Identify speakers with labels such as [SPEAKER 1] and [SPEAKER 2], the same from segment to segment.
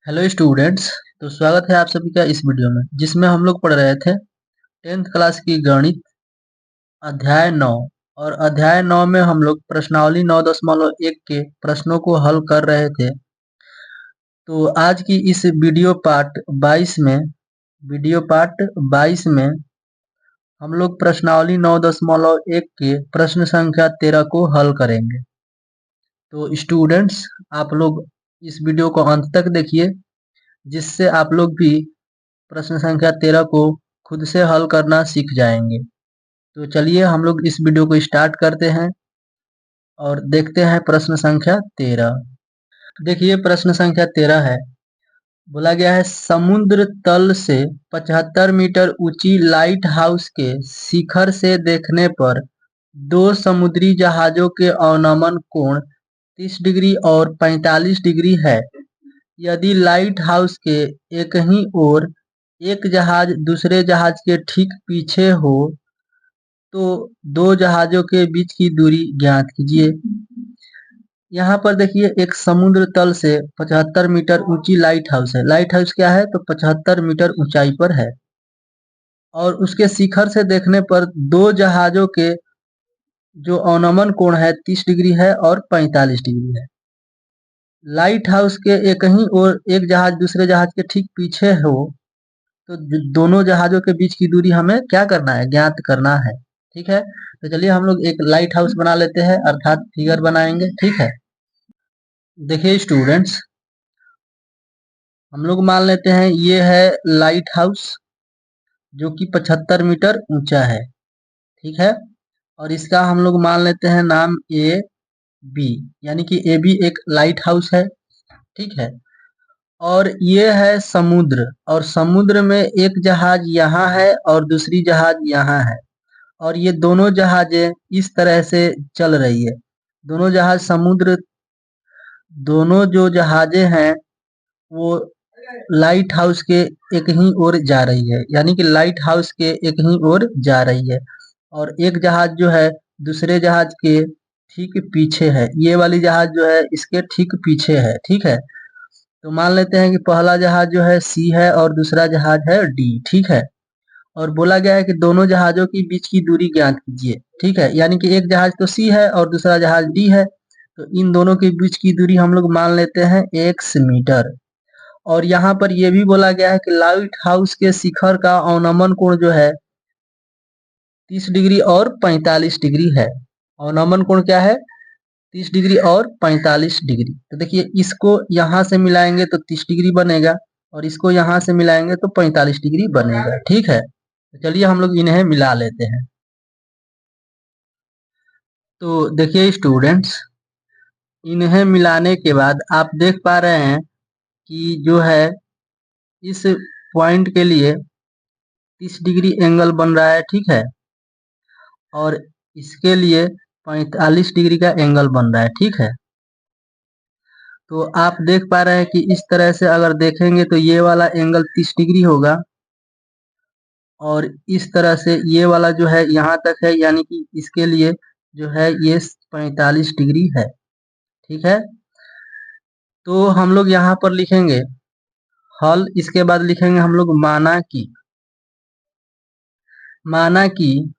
[SPEAKER 1] Hello students. तो स्वागत है आप सभी का इस वीडियो में जिसमें हम लोग पढ़ रहे थे 10th क्लास की गणित अध्याय 9। और अध्याय 9 में हम लोग प्रश्नावली 9.1 के प्रश्नों को हल कर रहे थे। तो आज की इस वीडियो पार्ट 22 में हम लोग प्रश्नावली 9.1 के प्रश्न संख्या 13 को हल करेंगे। तो स्टूडेंट्स, आप लोग इस वीडियो को अंत तक देखिए, जिससे आप लोग भी प्रश्न संख्या 13 को खुद से हल करना सीख जाएंगे। तो चलिए हम लोग इस वीडियो को स्टार्ट करते हैं और देखते हैं प्रश्न संख्या 13। देखिए प्रश्न संख्या 13 है, बोला गया है समुद्र तल से 75 मीटर ऊंची लाइट हाउस के शिखर से देखने पर दो समुद्री जहाजों के अवनमन कोण 30 डिग्री और 45 डिग्री है। यदि लाइट हाउस के एक ही ओर एक जहाज दूसरे जहाज के ठीक पीछे हो तो दो जहाजों के बीच की दूरी ज्ञात कीजिए। यहाँ पर देखिए एक समुद्र तल से 75 मीटर ऊंची लाइट हाउस है। लाइट हाउस क्या है? तो 75 मीटर ऊंचाई पर है और उसके शिखर से देखने पर दो जहाजों के जो अवनमन कोण है 30 डिग्री है और 45 डिग्री है। लाइट हाउस के एक ही ओर एक जहाज दूसरे जहाज के ठीक पीछे हो तो दोनों जहाजों के बीच की दूरी हमें क्या करना है? ज्ञात करना है। ठीक है, तो चलिए हम लोग एक लाइट हाउस बना लेते हैं, अर्थात फिगर बनाएंगे। ठीक है, देखिए स्टूडेंट्स, हम लोग मान लेते हैं ये है लाइट हाउस जो कि 75 मीटर ऊंचा है। ठीक है, और इसका हम लोग मान लेते हैं नाम ए बी, यानी कि ए बी एक लाइट हाउस है। ठीक है, और ये है समुद्र, और समुद्र में एक जहाज यहाँ है और दूसरी जहाज यहाँ है, और ये दोनों जहाजें इस तरह से चल रही है। दोनों जो जहाजें हैं वो लाइट हाउस के एक ही ओर जा रही है, यानी कि लाइट हाउस के एक ही ओर जा रही है, और एक जहाज जो है दूसरे जहाज के ठीक पीछे है। ये वाली जहाज जो है इसके ठीक पीछे है। ठीक है, तो मान लेते हैं कि पहला जहाज जो है सी है और दूसरा जहाज है डी। ठीक है, और बोला गया है कि दोनों जहाजों के बीच की दूरी ज्ञात कीजिए। ठीक है, यानी कि एक जहाज तो सी है और दूसरा जहाज डी है, तो इन दोनों के बीच की दूरी हम लोग मान लेते हैं x मीटर। और यहाँ पर यह भी बोला गया है कि लाइट हाउस के शिखर का अवनमन कोण जो है 30 डिग्री और 45 डिग्री है। अवनमन कोण क्या है? 30 डिग्री और 45 डिग्री। तो देखिए इसको यहाँ से मिलाएंगे तो 30 डिग्री बनेगा और इसको यहाँ से मिलाएंगे तो 45 डिग्री बनेगा। ठीक है, तो चलिए हम लोग इन्हें मिला लेते हैं। तो देखिए स्टूडेंट्स, इन्हें मिलाने के बाद आप देख पा रहे हैं कि जो है इस पॉइंट के लिए 30 डिग्री एंगल बन रहा है। ठीक है, और इसके लिए 45 डिग्री का एंगल बन रहा है। ठीक है, तो आप देख पा रहे हैं कि इस तरह से अगर देखेंगे तो ये वाला एंगल 30 डिग्री होगा और इस तरह से ये वाला जो है यहाँ तक है, यानी कि इसके लिए जो है ये 45 डिग्री है। ठीक है, तो हम लोग यहाँ पर लिखेंगे हल, इसके बाद लिखेंगे हम लोग माना कि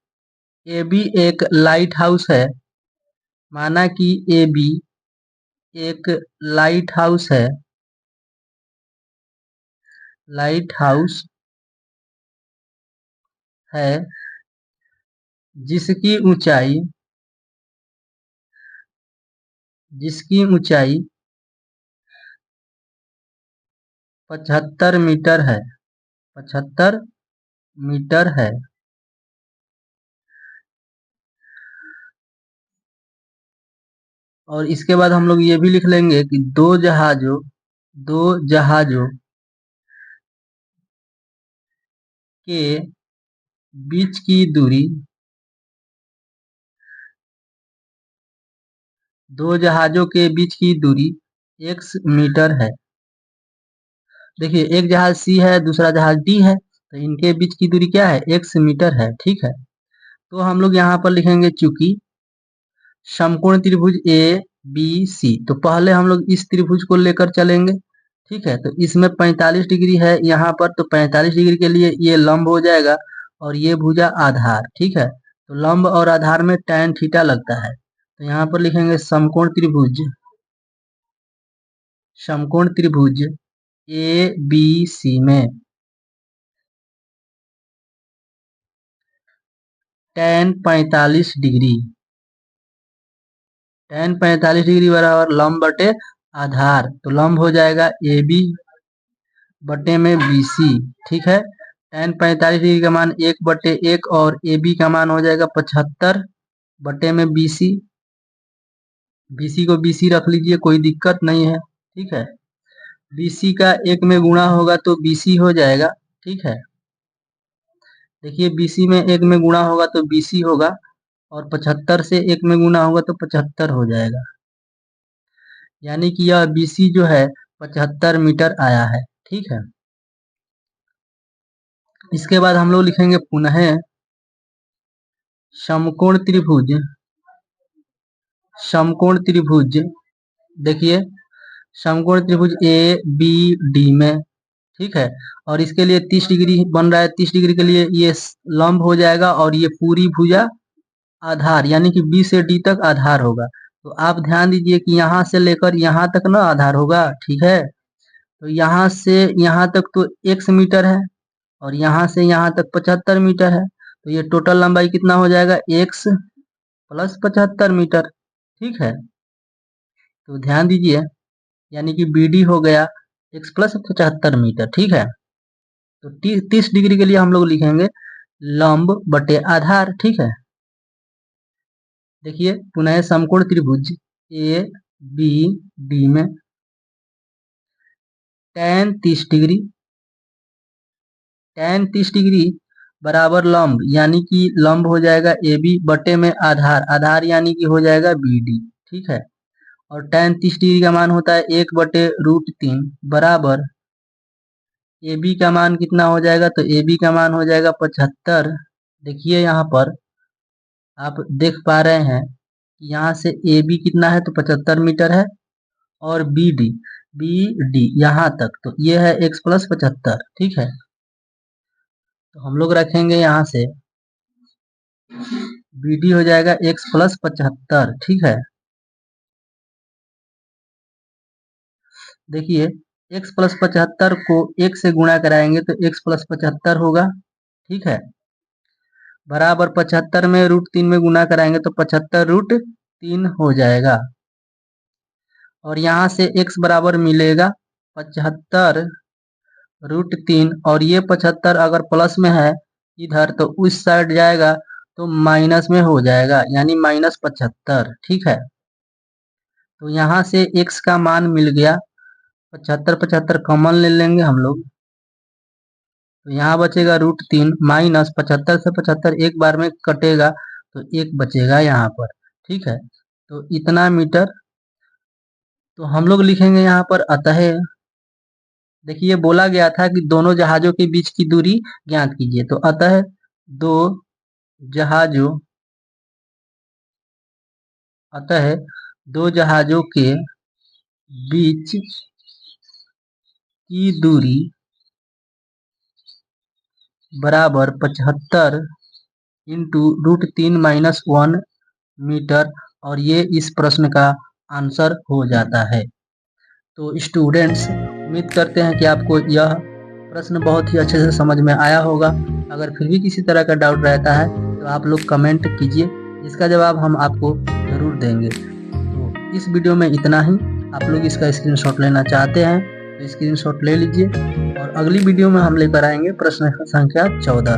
[SPEAKER 1] ए बी एक लाइट हाउस है। माना कि ए बी एक लाइट हाउस है, लाइट हाउस है जिसकी ऊंचाई 75 मीटर है। 75 मीटर है। और इसके बाद हम लोग ये भी लिख लेंगे कि दो जहाजों के बीच की दूरी x मीटर है। देखिए एक जहाज सी है दूसरा जहाज डी है, तो इनके बीच की दूरी क्या है? x मीटर है। ठीक है, तो हम लोग यहाँ पर लिखेंगे चूंकि समकोण त्रिभुज ए बी सी, तो पहले हम लोग इस त्रिभुज को लेकर चलेंगे। ठीक है, तो इसमें 45 डिग्री है यहाँ पर, तो 45 डिग्री के लिए ये लंब हो जाएगा और ये भुजा आधार। ठीक है, तो लंब और आधार में tan थीटा लगता है, तो यहाँ पर लिखेंगे समकोण त्रिभुज ए बी सी में tan 45 डिग्री बराबर लंब बटे आधार, तो लंब हो जाएगा ए बी बटे में बी सी। ठीक है, tan 45 डिग्री का मान 1/1 और ए बी का मान हो जाएगा 75 बटे में बी सी। बी सी को बी सी रख लीजिए, कोई दिक्कत नहीं है। ठीक है, बी सी का 1 में गुणा होगा तो बी सी हो जाएगा। ठीक है, देखिए बी सी में 1 में गुणा होगा तो बी सी होगा और 75 से 1 में गुणा होगा तो 75 हो जाएगा, यानी कि यह बी सी जो है 75 मीटर आया है। ठीक है, इसके बाद हम लोग लिखेंगे पुनः समकोण त्रिभुज। देखिए समकोण त्रिभुज ए बी डी में। ठीक है, और इसके लिए 30 डिग्री बन रहा है, 30 डिग्री के लिए ये लंब हो जाएगा और ये पूरी भुजा आधार, यानी कि बी से डी तक आधार होगा। तो आप ध्यान दीजिए कि यहाँ से लेकर यहाँ तक ना आधार होगा। ठीक है, तो यहाँ से यहाँ तक तो x मीटर है और यहाँ से यहाँ तक 75 मीटर है, तो ये टोटल लंबाई कितना हो जाएगा, x प्लस 75 मीटर। ठीक है, तो ध्यान दीजिए, यानी कि बी डी हो गया x प्लस 75 मीटर। ठीक है, तो 30 डिग्री के लिए हम लोग लिखेंगे लंब बटे आधार। ठीक है, देखिए पुनः समकोण त्रिभुज ए बी डी में tan 30 डिग्री बराबर लंब, यानी कि लंब हो जाएगा ए बी बटे में आधार यानी कि हो जाएगा बी डी। ठीक है, और tan 30 डिग्री का मान होता है 1/√3 बराबर ए बी का मान कितना हो जाएगा, तो ए बी का मान हो जाएगा 75। देखिए यहाँ पर आप देख पा रहे हैं, यहाँ से ए बी कितना है, तो 75 मीटर है और बी डी यहाँ तक, तो ये है x प्लस 75। ठीक है, तो हम लोग रखेंगे यहाँ से बी डी हो जाएगा x प्लस 75। ठीक है, देखिए x प्लस 75 को 1 से गुणा कराएंगे तो x प्लस 75 होगा। ठीक है, बराबर 75 में √3 में गुणा कराएंगे तो 75√3 हो जाएगा और यहाँ से x बराबर मिलेगा 75√3 और ये 75 अगर प्लस में है इधर तो उस साइड जाएगा तो माइनस में हो जाएगा, यानी -75। ठीक है, तो यहाँ से x का मान मिल गया 75 कॉमन ले लेंगे हम लोग, तो यहाँ बचेगा √3 माइनस 75 से 75 एक बार में कटेगा तो 1 बचेगा यहाँ पर। ठीक है, तो इतना मीटर, तो हम लोग लिखेंगे यहाँ पर अतः। देखिए बोला गया था कि दोनों जहाजों के बीच की दूरी ज्ञात कीजिए, तो अतः दो जहाजों के बीच की दूरी बराबर 75 इंटू √3 - 1 मीटर, और ये इस प्रश्न का आंसर हो जाता है। तो स्टूडेंट्स उम्मीद करते हैं कि आपको यह प्रश्न बहुत ही अच्छे से समझ में आया होगा। अगर फिर भी किसी तरह का डाउट रहता है तो आप लोग कमेंट कीजिए, इसका जवाब हम आपको ज़रूर देंगे। तो इस वीडियो में इतना ही। आप लोग इसका स्क्रीनशॉट लेना चाहते हैं तो स्क्रीनशॉट ले लीजिए, और अगली वीडियो में हम लेकर आएंगे प्रश्न संख्या 14।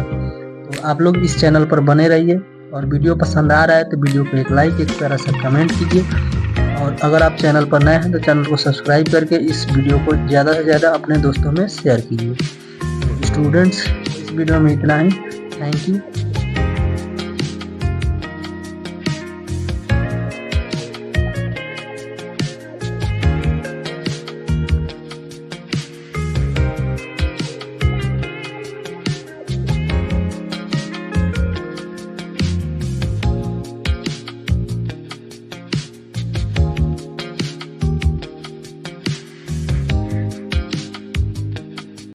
[SPEAKER 1] तो आप लोग इस चैनल पर बने रहिए, और वीडियो पसंद आ रहा है तो वीडियो को एक लाइक, एक प्यारा सा कमेंट कीजिए, और अगर आप चैनल पर नए हैं तो चैनल को सब्सक्राइब करके इस वीडियो को ज़्यादा से ज़्यादा अपने दोस्तों में शेयर कीजिए। तो स्टूडेंट्स इस वीडियो में इतना ही। Thank you.